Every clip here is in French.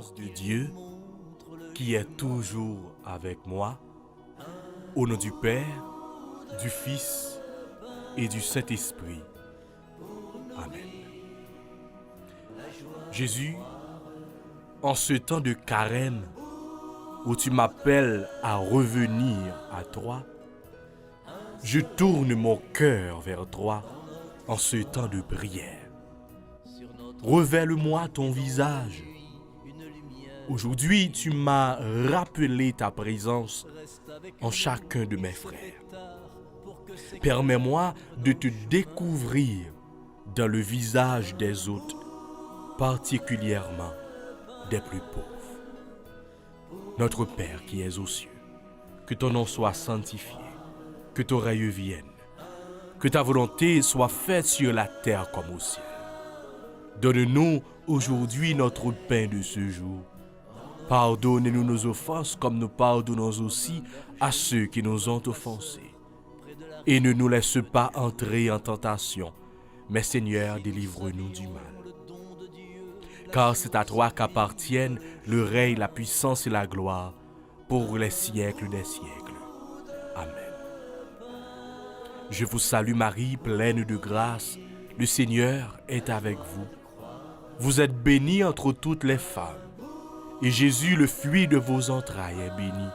présence de Dieu qui est toujours avec moi, au nom du Père, du Fils et du Saint-Esprit. Amen. Jésus, en ce temps de carême où tu m'appelles à revenir à toi, je tourne mon cœur vers toi en ce temps de prière. Révèle-moi ton visage. Aujourd'hui, tu m'as rappelé ta présence en chacun de mes frères. Permets-moi de te découvrir dans le visage des autres, particulièrement des plus pauvres. Notre Père qui es aux cieux, que ton nom soit sanctifié, que ton règne vienne, que ta volonté soit faite sur la terre comme au ciel. Donne-nous aujourd'hui notre pain de ce jour. Pardonne-nous nos offenses comme nous pardonnons aussi à ceux qui nous ont offensés. Et ne nous laisse pas entrer en tentation, mais Seigneur, délivre-nous du mal. Car c'est à toi qu'appartiennent le règne, la puissance et la gloire pour les siècles des siècles. Amen. Je vous salue Marie, pleine de grâce, le Seigneur est avec vous. Vous êtes bénie entre toutes les femmes, et Jésus, le fruit de vos entrailles, est béni.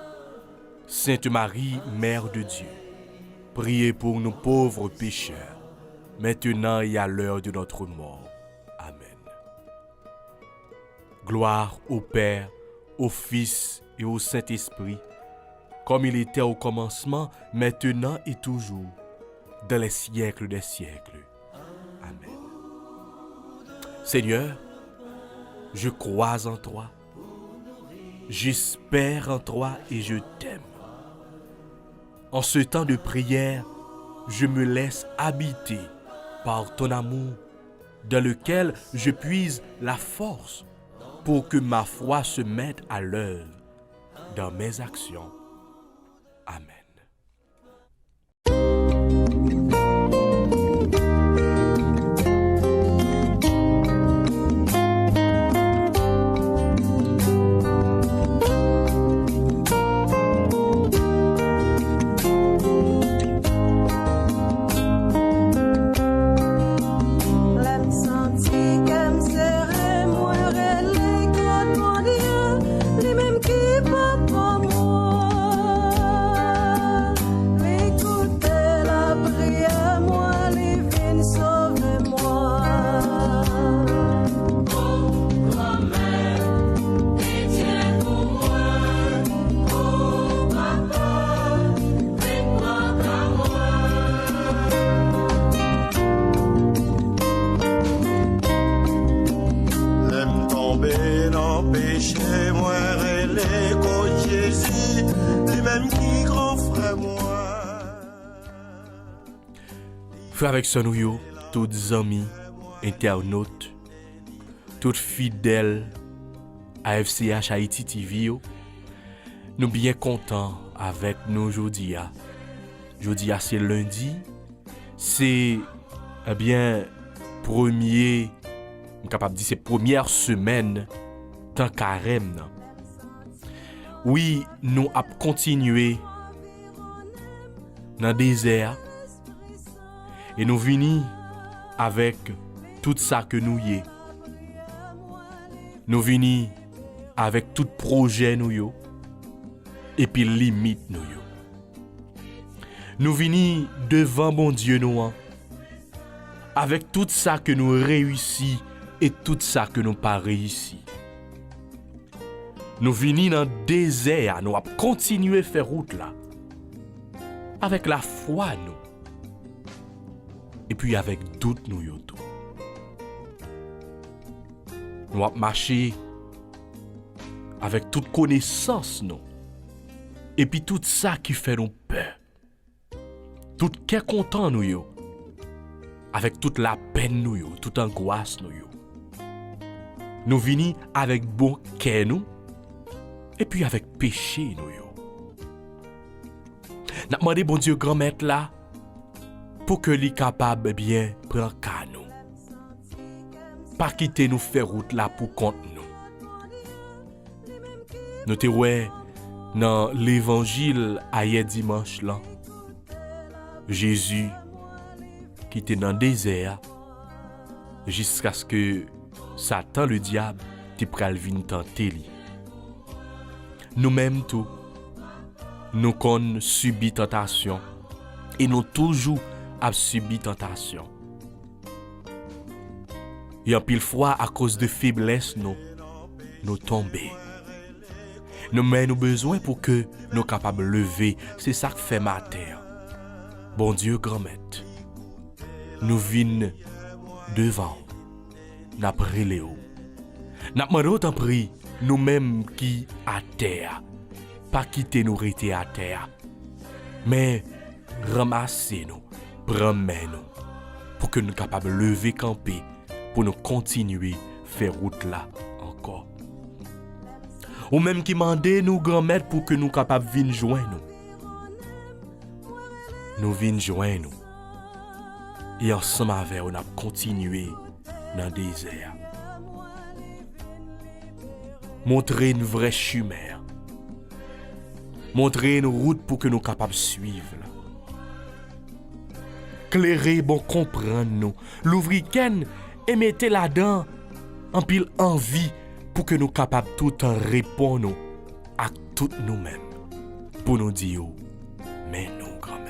Sainte Marie, Mère de Dieu, priez pour nous pauvres pécheurs, maintenant et à l'heure de notre mort. Amen. Gloire au Père, au Fils et au Saint-Esprit, comme il était au commencement, maintenant et toujours, dans les siècles des siècles. Amen. Seigneur, je crois en toi, j'espère en toi et je t'aime. En ce temps de prière, je me laisse habiter par ton amour, dans lequel je puise la force pour que ma foi se mette à l'œuvre dans mes actions. Amen. Frères avec son nouveau, tous amis, internautes, toutes fidèles à FCH Haïti TV, nous bien contents avec nous aujourd'hui. Aujourd'hui, c'est lundi, c'est première semaine tant carême. Oui, nous avons continué dans le désert. Et nous venons avec tout ça que nous y est. Nous venons avec tout projet nous y. Et puis limite nous y. Nous venons devant mon Dieu nous avec tout ça que nous réussi et tout ça que nous pas réussi. Nous venons dans le désert, nous allons continuer à faire route là. Avec la foi nous. Et puis avec doute nous yoto. Nous avons marché avec toute connaissance nous. Et puis tout ça qui fait nous peur. Tout qui est content nous yo. Avec toute la peine nous yo, toute angoisse nous yo. Nous venons avec bon cœur nous. Et puis avec péché nous yo. N'a demandé bon Dieu grand maître là. Pour que les capables bien prendre qu'à nous. Pas quitter nous faire route là pour compte nous. Nous te ouais dans l'évangile hier dimanche là. Jésus qui était dans le désert jusqu'à ce que Satan le diable te pral vinn tenter li. Nous-mêmes tout nous qu'on subit tentation et nous toujours a subi tentation. Et en pile fois à cause de faiblesse nous tomber. Nous mais nous besoin pour que nous capables de lever, c'est ça que fait ma terre. Bon Dieu grand maître. Nous vînes devant. N'a prélé ou. N'a demandé autant pris nous-mêmes qui à terre. Pas quitter nous rester à terre. Mais ramasser nous, prendre nous pour que nous capables de lever camper pour nous continuer faire route là encore. Ou même qui mandait nous grand-mère pour que nous capables de venir joindre nous. Nous venons joindre nous. Et ensemble avec on a continué dans le désert. Montrer une vraie chimère. Montrer une route pour que nous capables de suivre. Clairer, bon comprendre nous. L'ouvrir et mettez là-dedans en pile envie pour que nous capables tout en répondre à tout nous-mêmes. Pour nous dire, mais nous, grand-mère.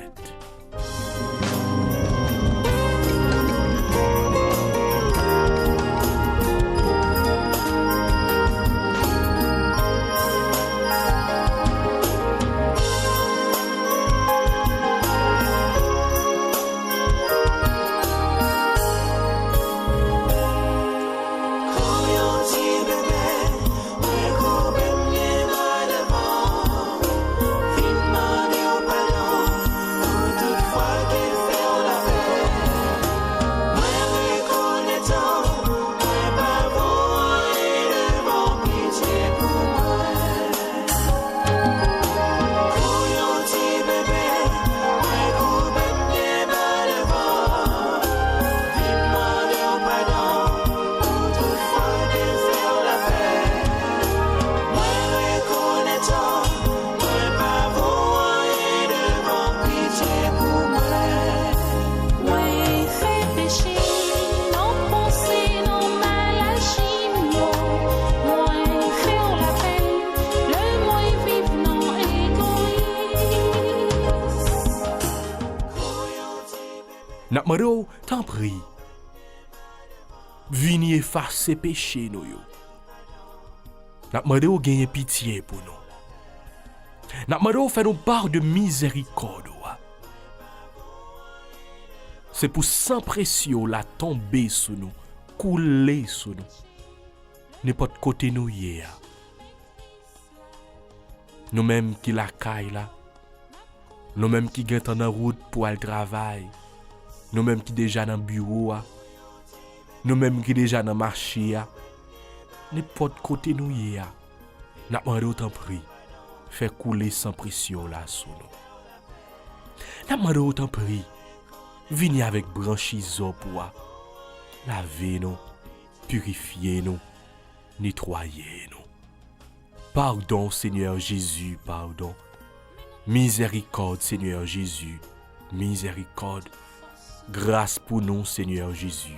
N'a demandé t'en prie. Vini effacer péché nous yo. N'a demandé gagner pitié pour nous. N'a demandé faire nous part de miséricorde. C'est pour sans pression la tomber sur nous, couler sur nous. N'importe côté nous hier. Nous-mêmes qui la caille là. Nous-mêmes qui sont en route pour aller travail. Nous-mêmes qui déjà dans le bureau. Nous-mêmes qui déjà dans le marché. N'importe côté nous hier. N'a demandé autant prix. Faire couler sans pression là sur nous. N'a demandé autant prix. Venez avec branchiso pour laver nous, purifier nous, nettoyer nous. Pardon Seigneur Jésus, pardon. Miséricorde Seigneur Jésus, miséricorde. Grâce pour nous Seigneur Jésus,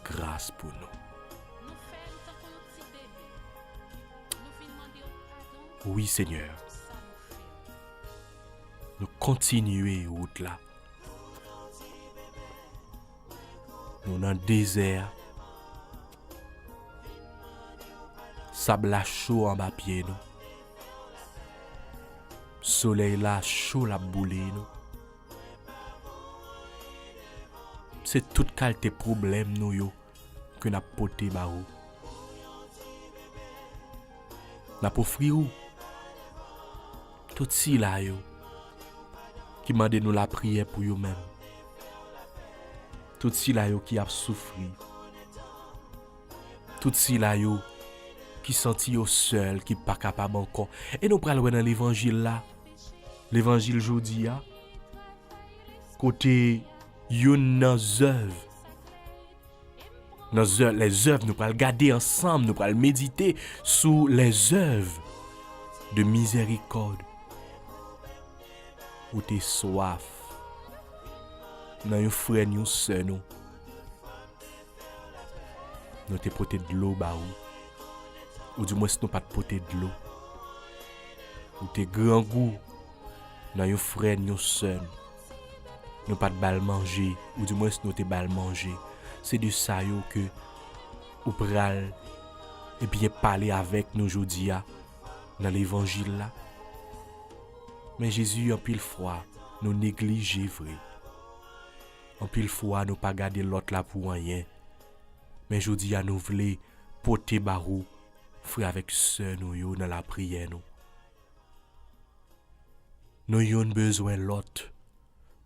grâce pour nous. Oui Seigneur. Nous continuons route là. Nous dans le désert. Sable là chaud en bas pied nous. Soleil là chaud la boule nous. C'est toute qualité problème nous yo que n'a porté ba ou. N'a pas friou. Tout si là yo qui m'a nous la prière pour yo même. Tout si la yo qui a souffri. Tout si la yo qui senti yo seul, qui pas capable encore. Et nous pral dans l'évangile là. L'évangile jodi a. Côté yon nan œuvre. Les œuvres nous pral garder ensemble, nous pral méditer sur les œuvres de miséricorde. Ou t'es soif. Dans un frère, nous sœur, nous t'es porté de l'eau, bah ou du moins, si nous pas porté de l'eau. Ou t'es grand goût. Dans un frère, nous sœur, nous pas de bal manger. Ou du moins, si nous t'es bal manger. C'est de ça que ou pral et bien parler avec nous aujourd'hui dans l'évangile là. Mais Jésus, en pile fois, nous négligeons vrai. En pile fois, nous pas garder l'autre là pour rien. Mais aujourd'hui, nous voulons porter barou, frère avec sœur nous dans la prière nous. Nous avons besoin de l'autre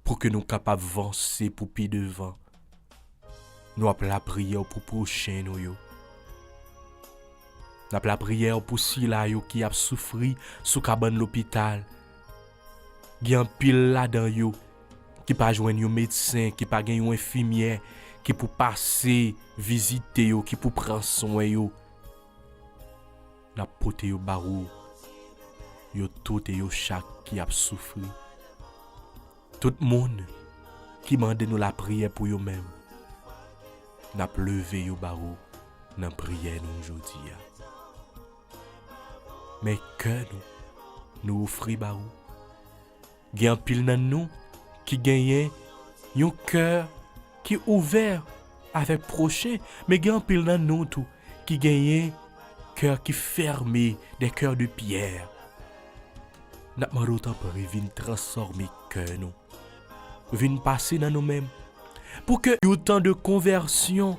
pour que nous capables d'avancer pour pied devant. Nous avons la prière pour prochain nous. Nous avons la prière pour ceux qui a souffert sous cabane l'hôpital. Il y a un pile là-dedans yo qui pas joindre un médecin, qui pas gagner un infirmière, qui pour passer visiter yo, qui pour prendre soin yo. N'a pote yo barou. Yo tout et yo chaque qui a souffert. Tout le monde qui mande nous la prière pour yo même. N'a levé yo barou dans prière nous aujourd'hui. Mais que nous offrir barou. Il y a un pile dans nous qui gagne un cœur qui est ouvert avec prochain, mais il y a un pile dans nous tout qui gagne cœur qui fermé, des cœurs de pierre. N'a pas autant pour venir transformer cœur nous, venir passer dans nous-mêmes pour que y ait autant de conversion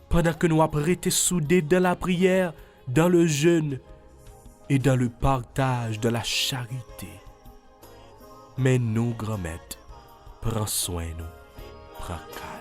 pendant que nous avons été soudés dans la prière, dans le jeûne et dans le partage de la charité. Mais nous, grand-mère, prends soin nous, prends calme.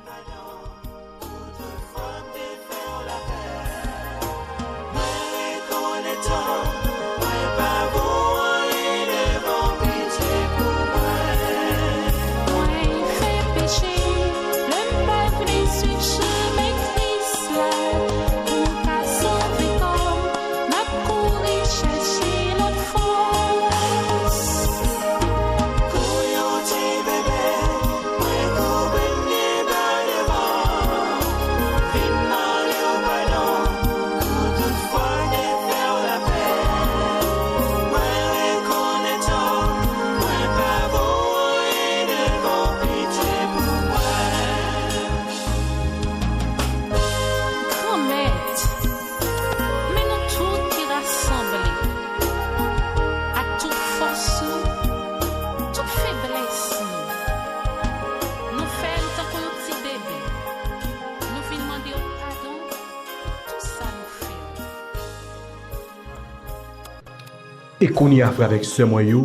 Et qu'on y a fait avec ce moyen,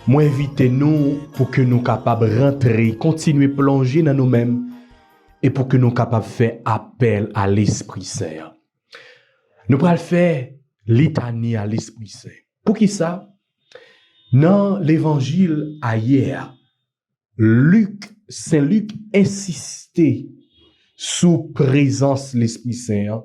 moi invite nous pour que nous capables de rentrer, continuer à plonger dans nous-mêmes et pour que nous capables de faire appel à l'Esprit Saint. Nous allons faire litanie à l'Esprit Saint. Pour qui ça? Dans l'évangile hier, Saint Luc insistait sur la présence de l'Esprit Saint,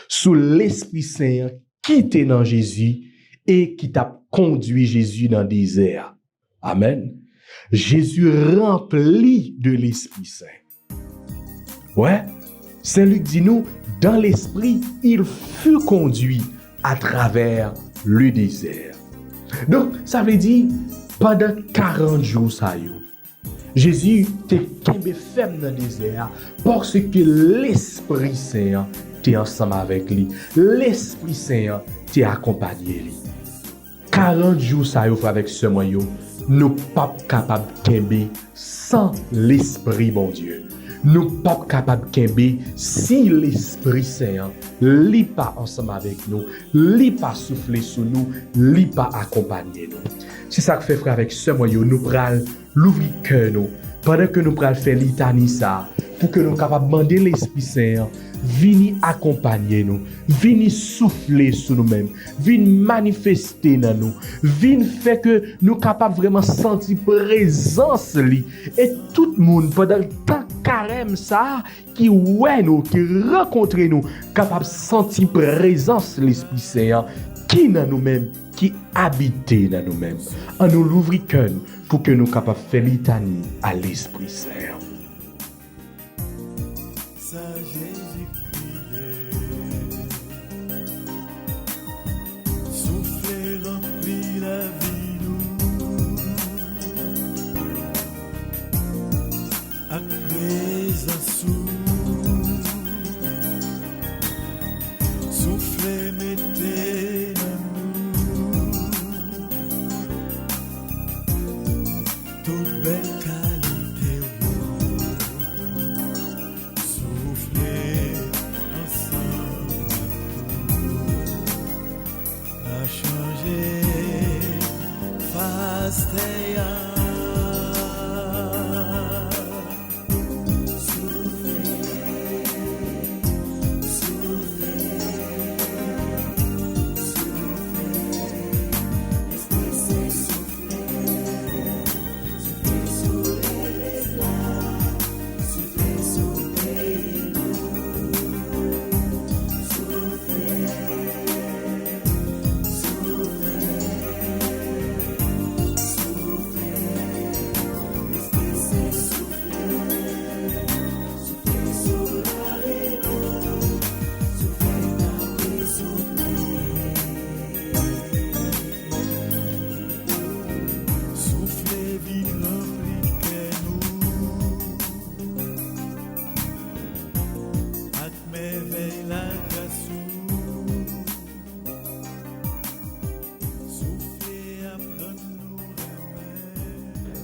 sur l'Esprit Saint qui était dans Jésus et qui t'a conduit Jésus dans le désert. Amen. Jésus rempli de l'Esprit Saint. Ouais, Saint Luc dit nous, dans l'Esprit, il fut conduit à travers le désert. Donc, ça veut dire, pendant 40 jours, Jésus était tombé ferme dans le désert parce que l'Esprit Saint était ensemble avec lui. L'Esprit Saint était accompagné lui. 40 jours ça y avec ce moyen, nous pas capables de sans l'Esprit bon Dieu. Nous pas capables de si l'Esprit Saint n'est pas ensemble avec nous, n'est pas soufflé sur nous, n'est pas accompagné nous. C'est ça que fait frère avec ce moyen, nous pral l'ouvrir cœur nous pendant que nous pral faire litanie ça pour que nous capables demander l'Esprit Saint vini accompagner nous, vini souffler sur nous-mêmes, vini manifester dans nous, vini faire que nous capables vraiment sentir présence li et tout le monde pendant le temps carême ça qui ouais nous, qui rencontre nous, capable sentir présence l'Esprit Saint qui dans nous-mêmes, qui habite dans nous-mêmes. En nous l'ouvrir cœur pour que nous capables de faire litanie à l'Esprit Saint. Ça Jésus criait, soufflez remplit la vie nous, à présent soufflez mettez dans nous, toute belle qualité. Soufflez ensemble à changer face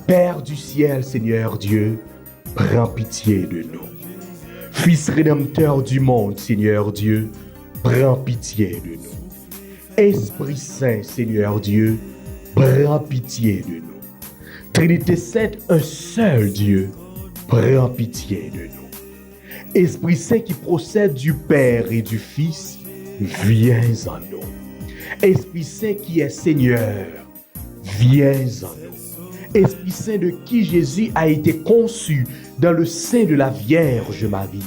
Père du ciel, Seigneur Dieu, prends pitié de nous. Fils rédempteur du monde, Seigneur Dieu, prends pitié de nous. Esprit Saint, Seigneur Dieu, prends pitié de nous. Trinité sainte, un seul Dieu, prends pitié de nous. Esprit Saint qui procède du Père et du Fils, viens en nous. Esprit Saint qui est Seigneur, viens en nous. Esprit Saint de qui Jésus a été conçu dans le sein de la Vierge Marie,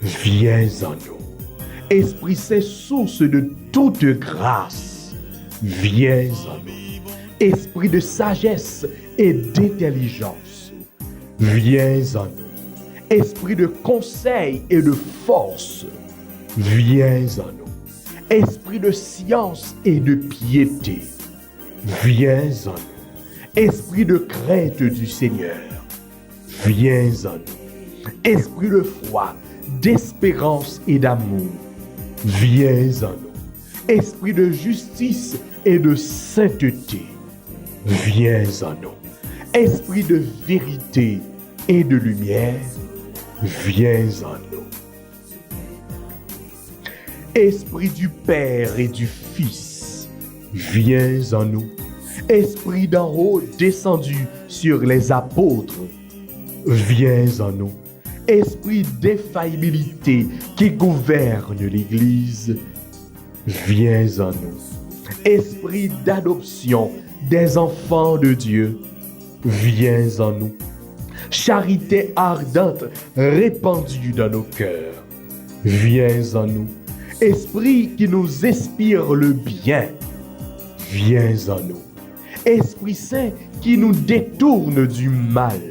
viens en nous. Esprit Saint, source de toute grâce, viens en nous. Esprit de sagesse et d'intelligence, viens en nous. Esprit de conseil et de force, viens en nous. Esprit de science et de piété, viens en nous. Esprit de crainte du Seigneur, viens en nous. Esprit de foi, d'espérance et d'amour, viens en nous. Esprit de justice et de sainteté, viens en nous. Esprit de vérité et de lumière, viens en nous. Esprit du Père et du Fils, viens en nous. Esprit d'en haut descendu sur les apôtres, viens en nous. Esprit d'infaillibilité qui gouverne l'Église, viens en nous. Esprit d'adoption des enfants de Dieu, viens en nous. Charité ardente répandue dans nos cœurs, viens en nous. Esprit qui nous inspire le bien, viens en nous. Esprit Saint qui nous détourne du mal,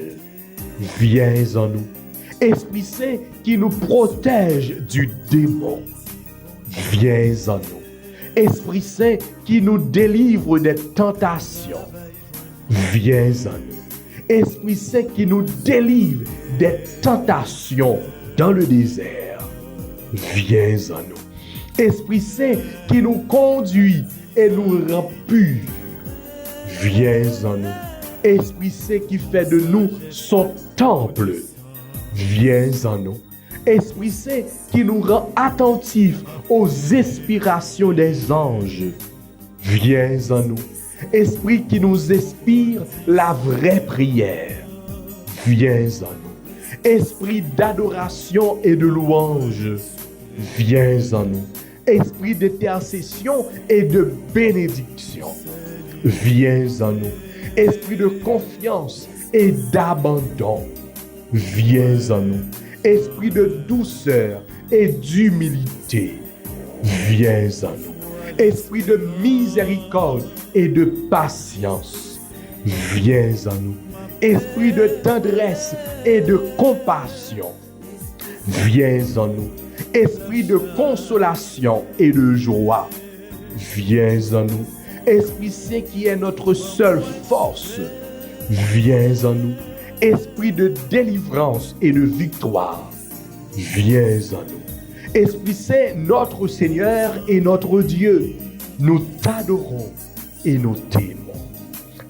viens en nous. Esprit Saint qui nous protège du démon, viens en nous. Esprit Saint qui nous délivre des tentations, viens en nous. Esprit Saint qui nous délivre des tentations dans le désert, viens en nous. Esprit Saint qui nous conduit et nous rend purs, viens en nous. Esprit Saint qui fait de nous son temple, viens en nous. Esprit Saint qui nous rend attentifs aux inspirations des anges, viens en nous. Esprit qui nous inspire la vraie prière, viens en nous. Esprit d'adoration et de louange, viens en nous. Esprit d'intercession et de bénédiction, viens en nous. Esprit de confiance et d'abandon, viens en nous. Esprit de douceur et d'humilité, viens en nous. Esprit de miséricorde et de patience, viens en nous. Esprit de tendresse et de compassion, viens en nous. Esprit de consolation et de joie, viens en nous. Esprit Saint qui est notre seule force, viens en nous. Esprit de délivrance et de victoire, viens en nous. Esprit Saint, notre Seigneur et notre Dieu, nous t'adorons et nous t'aimons.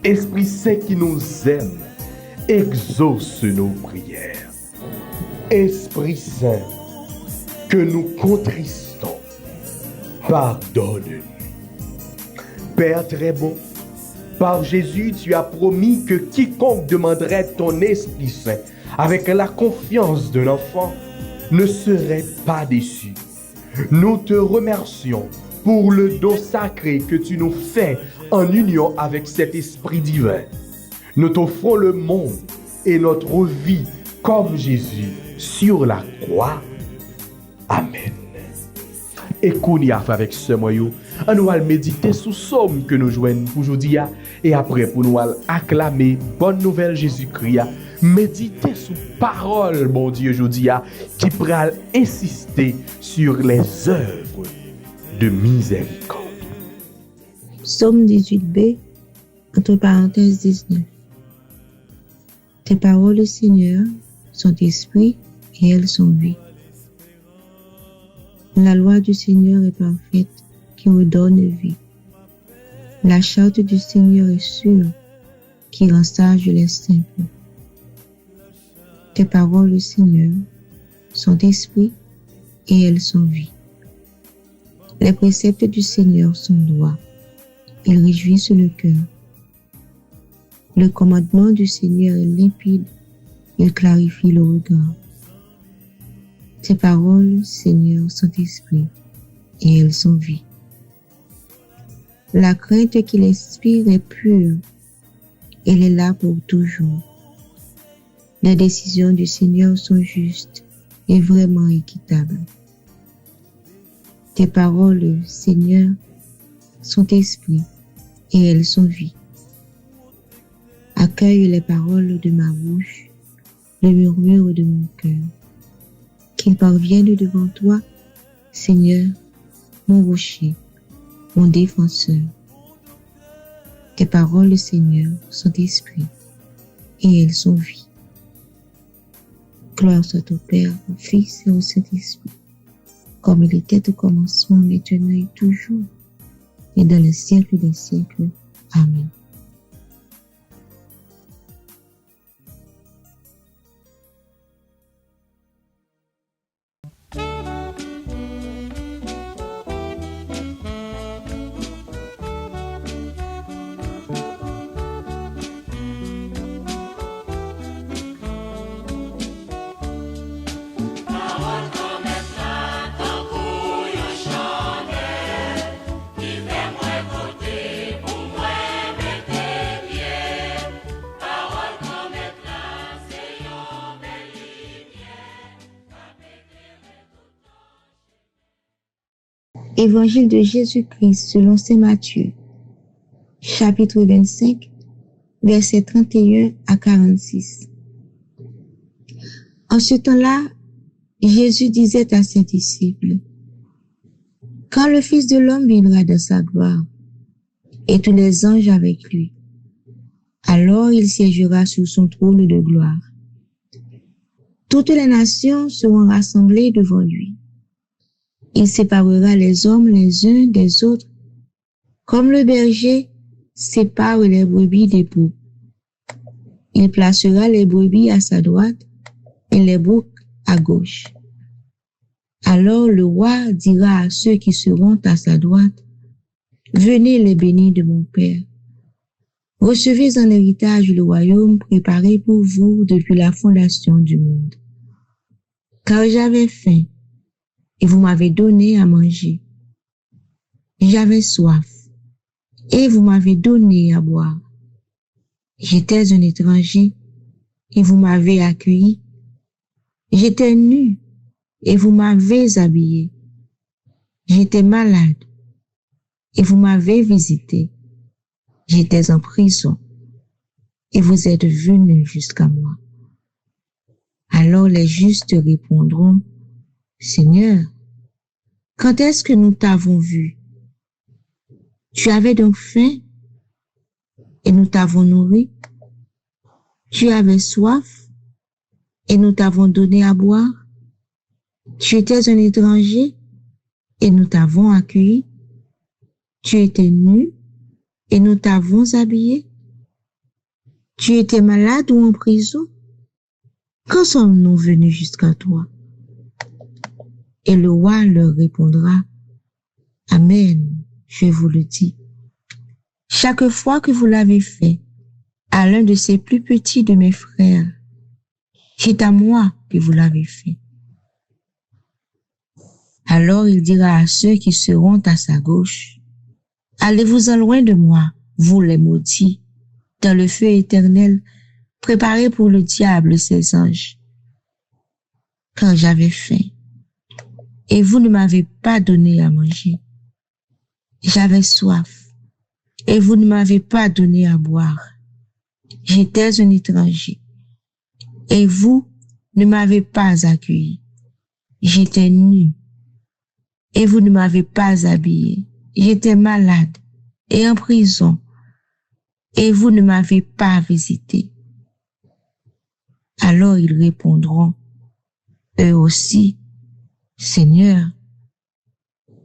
Esprit Saint qui nous aime, exauce nos prières. Esprit Saint, que nous contristons, pardonne-nous. Père très bon, par Jésus, tu as promis que quiconque demanderait ton Esprit Saint avec la confiance d'un enfant ne serait pas déçu. Nous te remercions pour le don sacré que tu nous fais en union avec cet Esprit divin. Nous t'offrons le monde et notre vie comme Jésus sur la croix. Amen. Et qu'on y a fait avec ce moyen, on nous allons méditer sous somme que nous joignons pour aujourd'hui et après pour nous acclamer bonne nouvelle Jésus-Christ. Méditer sous parole, mon Dieu, aujourd'hui qui pourra insister sur les œuvres de miséricorde. Psaume 18b, entre parenthèses 19. Tes paroles, Seigneur, sont esprit et elles sont vie. La loi du Seigneur est parfaite, qui redonne vie. La charte du Seigneur est sûre, qui rend sage les simples. Tes paroles, Seigneur, sont esprit et elles sont vie. Les préceptes du Seigneur sont droits, ils réjouissent le cœur. Le commandement du Seigneur est limpide, il clarifie le regard. Tes paroles, Seigneur, sont esprit et elles sont vie. La crainte qu'il inspire est pure, elle est là pour toujours. Les décisions du Seigneur sont justes et vraiment équitables. Tes paroles, Seigneur, sont esprit et elles sont vie. Accueille les paroles de ma bouche, le murmure de mon cœur. Qu'ils parviennent devant toi, Seigneur, mon rocher, mon défenseur. Tes paroles, Seigneur, sont esprit et elles sont vie. Gloire soit au Père, au Fils et au Saint-Esprit, comme il était au commencement, maintenant et toujours, et dans les siècles des siècles. Amen. Évangile de Jésus-Christ selon saint Matthieu, chapitre 25, versets 31 à 46. En ce temps-là, Jésus disait à ses disciples, « Quand le Fils de l'homme viendra dans sa gloire, et tous les anges avec lui, alors il siégera sur son trône de gloire. Toutes les nations seront rassemblées devant lui. Il séparera les hommes les uns des autres, comme le berger sépare les brebis des boucs. Il placera les brebis à sa droite et les boucs à gauche. Alors le roi dira à ceux qui seront à sa droite, « Venez les bénis de mon Père. Recevez en héritage le royaume préparé pour vous depuis la fondation du monde. Car j'avais faim, et vous m'avez donné à manger. J'avais soif, et vous m'avez donné à boire. J'étais un étranger, et vous m'avez accueilli. J'étais nu, et vous m'avez habillé. J'étais malade, et vous m'avez visité. J'étais en prison et vous êtes venus jusqu'à moi. Alors les justes répondront, Seigneur, quand est-ce que nous t'avons vu? Tu avais donc faim et nous t'avons nourri. Tu avais soif et nous t'avons donné à boire. Tu étais un étranger et nous t'avons accueilli. Tu étais nu et nous t'avons habillé. Tu étais malade ou en prison. Quand sommes-nous venus jusqu'à toi? Et le roi leur répondra, Amen, je vous le dis. Chaque fois que vous l'avez fait à l'un de ces plus petits de mes frères, c'est à moi que vous l'avez fait. Alors il dira à ceux qui seront à sa gauche, allez-vous-en loin de moi, vous les maudits, dans le feu éternel, préparé pour le diable et ses anges. Quand j'avais faim, et vous ne m'avez pas donné à manger. J'avais soif, et vous ne m'avez pas donné à boire. J'étais un étranger, et vous ne m'avez pas accueilli. J'étais nu, et vous ne m'avez pas habillé. J'étais malade et en prison, et vous ne m'avez pas visité. Alors ils répondront, eux aussi, Seigneur,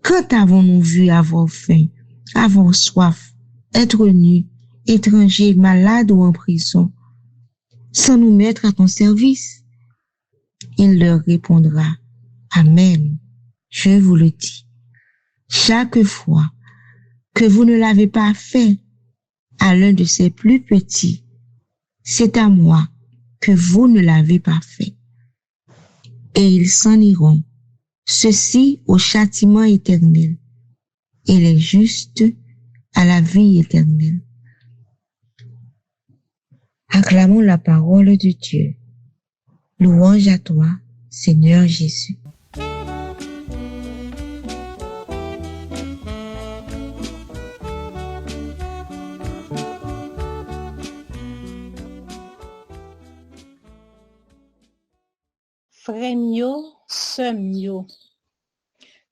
quand avons-nous vu avoir faim, avoir soif, être nus, étrangers, malades ou en prison, sans nous mettre à ton service? Il leur répondra, Amen, je vous le dis. Chaque fois que vous ne l'avez pas fait à l'un de ces plus petits, c'est à moi que vous ne l'avez pas fait. Et ils s'en iront, ceux-ci au châtiment éternel, et les justes à la vie éternelle. Acclamons la parole de Dieu. Louange à toi, Seigneur Jésus. Frère mio, sœur mio,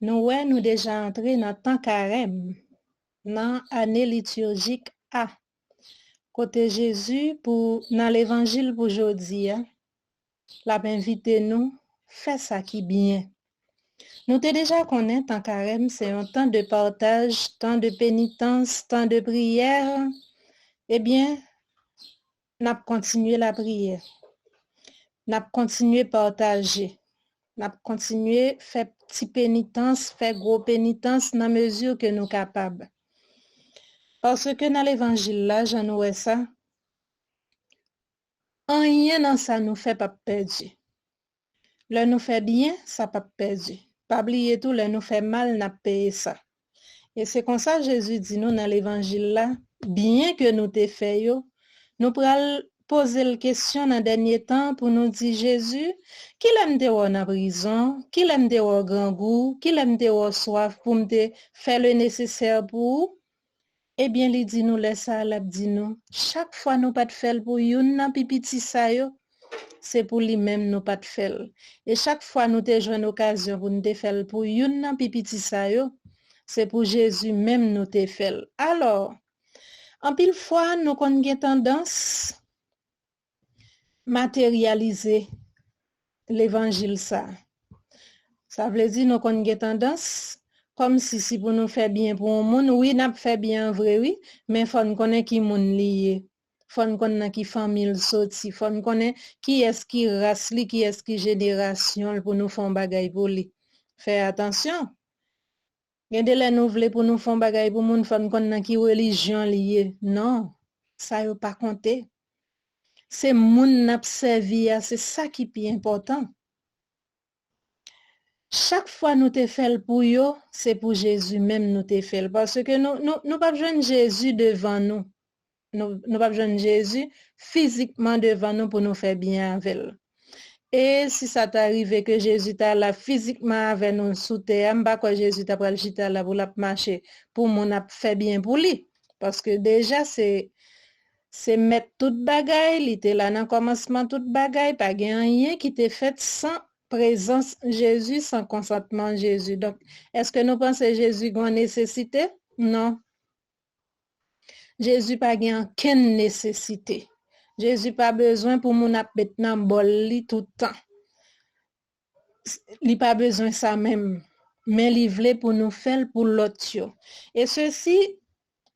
nous déjà entré dans temps carême, dans année liturgique A. Côté Jésus pour dans l'évangile pour aujourd'hui, l'a invité nous faire ça qui bien. Nous t'ai déjà connaît temps carême, c'est un temps de partage, temps de pénitence, temps de prière. Eh bien, n'a continué la prière. N'a continué partager. N'a continué faire petit pénitence, faire gros pénitence dans mesure que nous capables. Parce que dans l'évangile là, j'en vois ça. Rien dans ça nous fait pas perdre. Le nous fait bien, ça pas perdre. Pas oublier tout, le nous fait mal, n'a payé ça. Et c'est comme ça Jésus dit nous dans l'évangile là, bien que nous t'ai fait yo, nous pral poser la question dans dernier temps pour nous dire Jésus, qui l'aime te en prison, qui l'aime te au grand goût, qui l'aime te au soif pour me faire le nécessaire pour. Eh bien, il dit nous laisse ça, il dit nous, chaque fois nous pas de faire pour youn nan pipiti sa yo, c'est pour lui-même nous pas de faire. Et chaque fois nous te joué une occasion pour nous te faire pour youn nan pipiti sa yo, c'est pour Jésus même nous te fait. Alors, en pile fois nous kon gen tendance matérialiser l'évangile ça. Ça veut dire nous kon gen tendance comme si pour nous faire bien pour un monde, oui, n'a fait bien vrai, oui, mais faut nous connaître qui monde lié. Faut nous connaître qui famille sorti, faut nous connaître qui est-ce qui race li, qui est-ce qui génération pour nous faire bagay pour lui. Fais attention. Gende les nous vle pour nous faire bagay pour monde, faut nous connaître qui religion lié. Non, ça yo pas compter. C'est moun n'a servi, c'est ça qui est important. Chaque fois nous te fait pour yo, c'est pour Jésus même nous te fait parce que nous pas besoin de Jésus devant nous. Nous pas besoin de Jésus physiquement devant nous pour nous faire bien avec. Et si ça t'arrive que Jésus t'a là physiquement avec nous sous terre, m'pa quoi Jésus t'a pral chita là pour la marcher pour mon a fait bien pour lui. Parce que déjà c'est mettre toute bagaille, il était là dans commencement toute bagaille, pas gen rien qui t'est fait sans présence Jésus, sans consentement Jésus. Donc, est-ce que nous pensons Jésus a une nécessité? Non. Jésus pas gen aucune nécessité. Jésus pas besoin pour mon ap met nan bol li tout le temps. Il pas besoin ça même. Mais il voulait pour nous faire pour l'autre yo. Et ceci,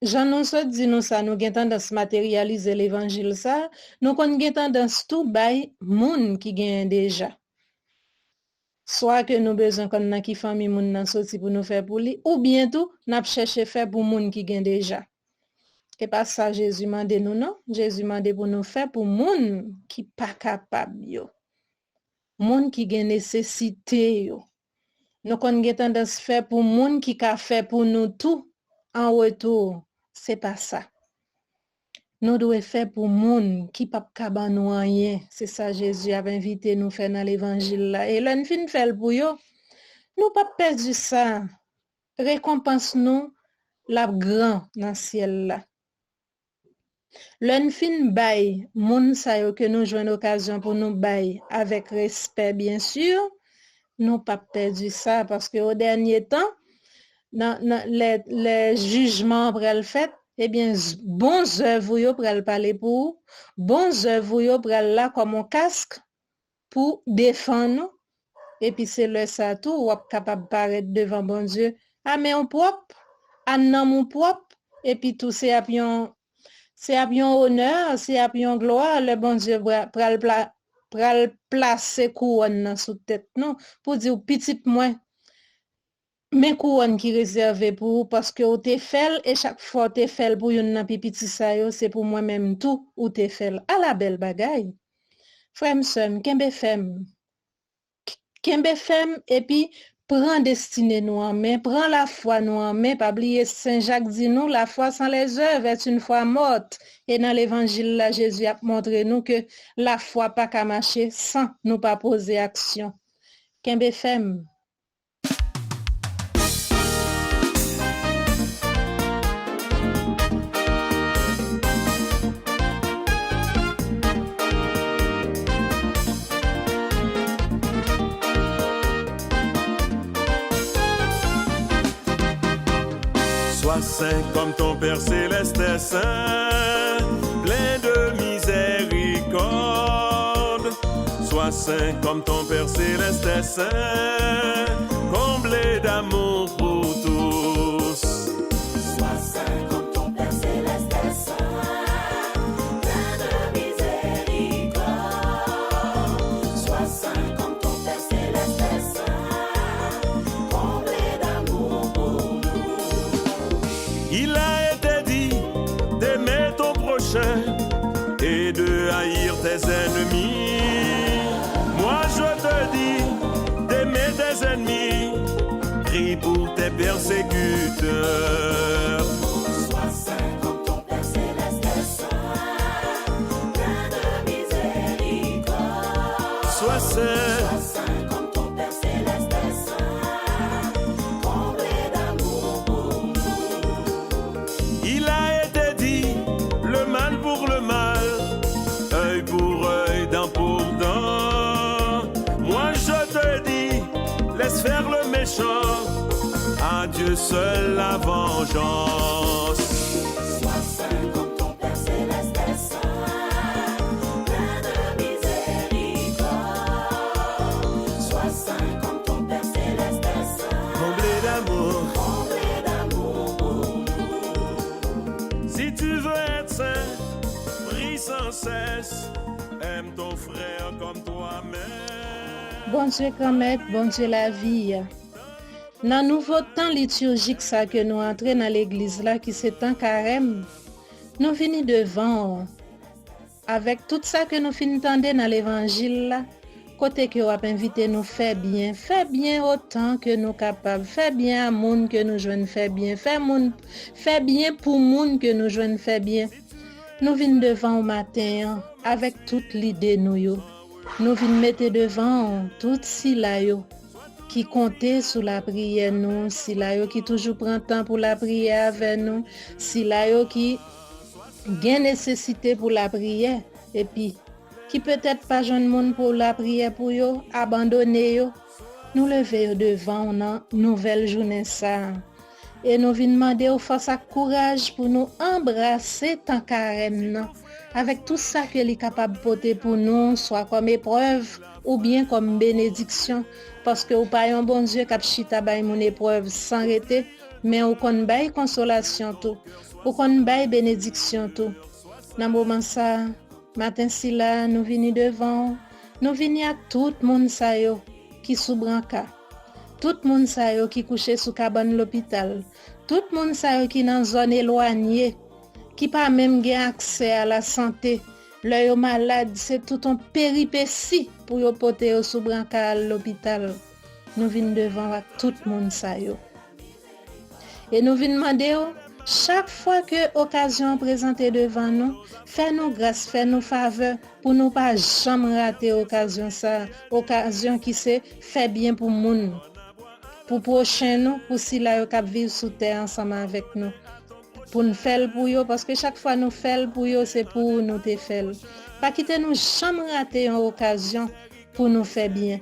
Jean nous dit nous ça, nous avons tendance matérialiser l'évangile ça, nous avons tendance tout bay moun qui gagne déjà. Soit que nous besoin qu'on n'a qui famille moun nan sorti pour nous faire pour lui, ou bien tout, n'a chercher faire pour moun qui gagne déjà. Et pas ça Jésus mande nous non, Jésus mande pour nous faire pour moun qui pas capable yo. Moun qui gagne nécessité yo. Nous avons tendance faire pour moun qui ka fait pour nous tout en retour. C'est pas ça. Nous devons faire pour moun qui pas capable nous rien. C'est ça Jésus a invité nous faire dans l'évangile là. Et là nous fin faire pour yo. Nous pas perdu ça. Récompense nous la grand dans ciel là. L'un fin bay moun sa yo que nous joine occasion pour nous bay avec respect bien sûr. Nous pas perdu ça parce que au dernier temps dans les jugements pral fait, eh bien bons œuvres yo pral parler pour, bons œuvres yo pral là comme un casque pour défendre et puis c'est le ça tout ou capable paraître devant bon Dieu. Ah mais on propre, en mon propre et puis tout c'est apion honneur, c'est apion gloire, le bon Dieu pral placer couronne sous tête non pour dire petit moins mais couronne qui réservé pour parce que ou te fait et chaque fois te fait pour yon nan petit ça yo c'est pour moi même tout ou te fait à la belle bagaille frère m'sem kembe fem et puis prend destinée nous en main prend la foi nous en main pas oublier Saint Jacques dit nous la foi sans les œuvres est une foi morte et dans l'évangile là Jésus a montré nous que la foi pas qu'à marcher sans nous pas poser action kembe fem. Sois saint comme ton Père céleste est saint, plein de miséricorde. Sois saint comme ton Père céleste est saint, comblé d'amour pour tous. Sois saint comme ton Père céleste est saint, plein de miséricorde. Sois saint comme ton Père céleste est saint, comblé d'amour pour nous. Il a été dit d'aimer ton prochain et de haïr tes ennemis. Moi je te dis d'aimer tes ennemis, prie pour tes persécuteurs. Sois saint comme ton Père céleste est saint, plein de miséricorde. Sois saint. Sois saint comme ton Père céleste est saint, comblé d'amour pour nous. Il a été dit le mal pour le mal, œil pour œil, dent pour dent. Moi je te dis, laisse faire le méchant, à Dieu seul la vengeance. Sois saint comme ton Père céleste est saint, plein de miséricorde. Sois saint comme ton Père céleste est saint, Comblé d'amour, pour nous. si tu veux être saint, prie sans cesse, aime ton frère comme toi-même. Bon Dieu commet, bon Dieu la vie. Dans nouveau temps liturgique ça que nous entrons dans l'église là qui c'est un carême, nous venons devant avec tout ça que nous finissons d'entendre dans l'évangile là, côté que on a invité nous faire bien autant que nous capables, faire bien à monde que nous joignent faire bien, faire bien pour monde que nous joignent faire bien. Nous venons devant au matin avec toute l'idée nous yo. nous venons mettre devant tout si là yo qui comptait sur la prière nous, si là yo qui toujours prend temps pour la prière avec nous, si là yo qui gain nécessité pour la prière et puis qui peut-être pas jeune monde pour la prière pour yo abandonner yo, nous lever devant une nouvelle journée ça et nous venons demander au force à courage pour nous embrasser tant carême non avec tout ça que est capable de porter pour nous soit comme épreuve ou bien comme bénédiction parce que ou pas un bon Dieu qui chita bay mon épreuve sans arrêter mais ou kon bay consolation tout ou kon bay bénédiction tout dans moment ça matin si là nous venons devant nous venons à tout monde ça yo qui sous branca tout monde ça yo qui couché sous cabane l'hôpital tout monde ça yo qui dans zone éloignée qui pas même gain accès à la santé le malade c'est tout un péripétie pour yo porter au sous branca à l'hôpital nous venons devant à tout monde ça yo et nous venons demander chaque fois que occasion présentée devant nous fais-nous grâce fais-nous faveur pour nous pas jamais rater occasion ça occasion qui c'est fait bien pour monde pour prochain nous pour si là yo cap vivre sous terre ensemble avec nous pour nous faire pour yo parce que chaque fois nous faire pour yo c'est pour nous te faire pas quitter nous jamais rater une occasion pour nous faire bien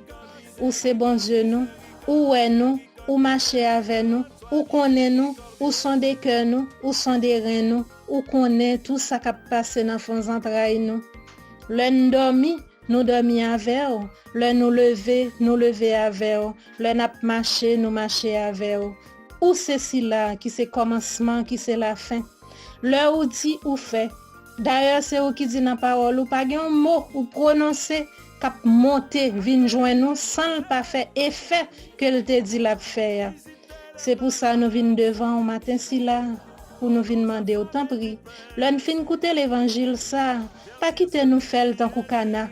ou c'est bon Dieu nous ou est nous ou marcher avec nous ou connaît nous ou sont des cœurs nous ou sont des reins nous ou connaît tout ça qui passe dans fond entrailles nous le dormi nous dormi avec le nous lever avec le n'a marcher nous marcher avec ou c'est si là qui c'est commencement qui c'est la fin le ou dit ou fait d'ailleurs c'est ou qui dit dans parole ou pas un mot ou prononcer cap monter vinn joindre nous sans pas faire effet que le te dit la faire c'est pour ça nous vinn devant au matin si là pour nous vinn demander autant prix l'on fin écouter l'évangile ça pas quitter nous faire tant kou kana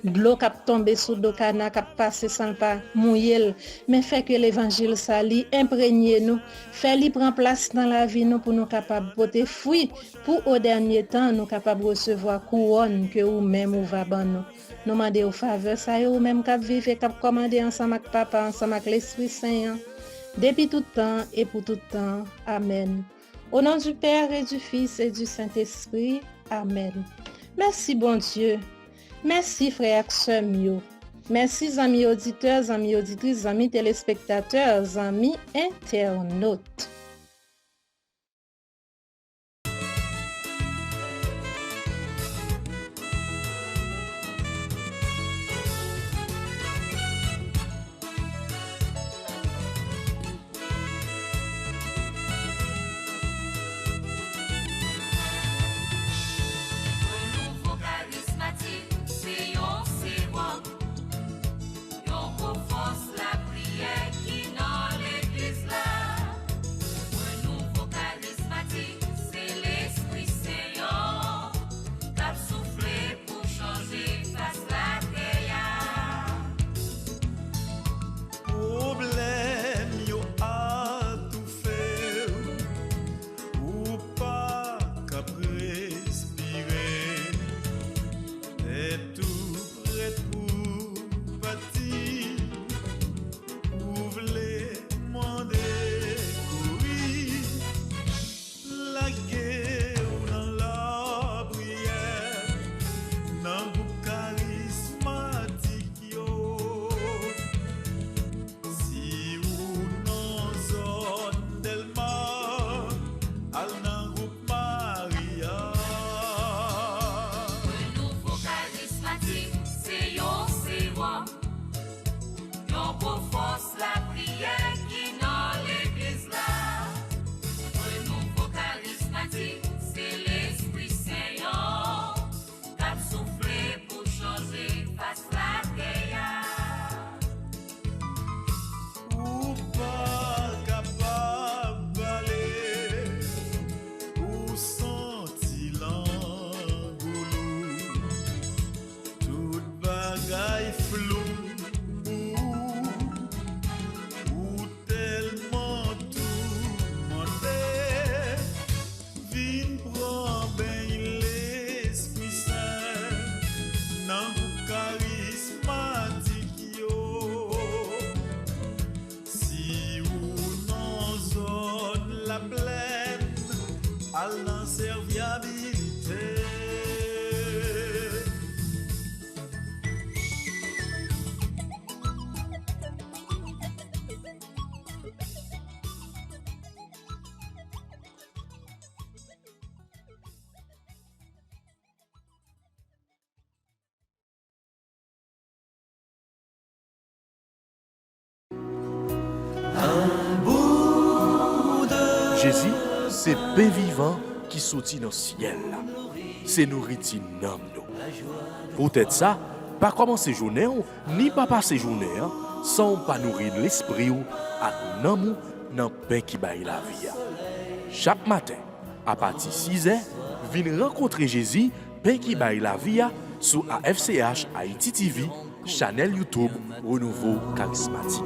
de l'eau cap tomber sous do kana cap passer sans pas mouiller mais fait que l'évangile ça li imprégner nous fait li prend place dans la vie nous pour nous capable porter fruit pour au dernier temps nous capable recevoir couronne que ou même ou va ban nous demander au faveur ça ou même cap vivre cap commander ensemble avec papa ensemble avec l'Esprit Saint depuis tout temps et pour tout temps amen au nom du Père et du Fils et du Saint-Esprit amen merci bon Dieu. Merci frères et sœurs mio. Merci amis auditeurs, amis auditrices, amis téléspectateurs, amis internautes. Jésus, c'est pain vivant qui sortit dans le ciel. C'est nourriture nam nous. Peut-être ça, pas commencer journée ni pas passer journée sans pas nourrir l'esprit ou à nan dans pain qui baille la vie. Chaque matin, à partir de 6h, viens rencontrer Jésus, pain qui baille la vie sur AFCH Haïti TV, channel YouTube Renouveau Charismatique.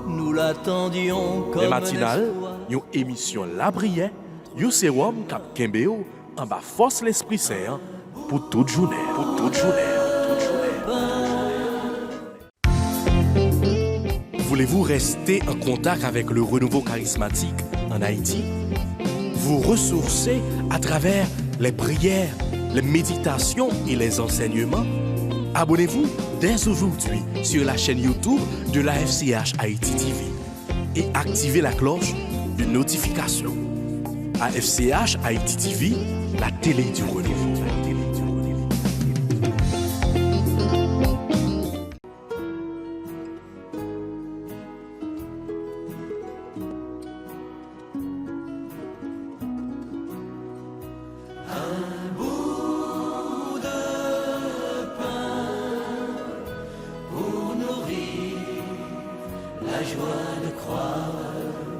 Nous l'attendions comme Les matinales, une émission La Prière, un sérum cap Kembeo en bas force l'Esprit Saint pour toute journée. Voulez-vous rester en contact avec le renouveau charismatique en Haïti? Vous ressourcer à travers les prières, les méditations et les enseignements? Abonnez-vous dès aujourd'hui sur la chaîne YouTube de l'AFCH Haïti TV et activez la cloche de notification. AFCH Haïti TV, la télé du renouveau. la joie de croire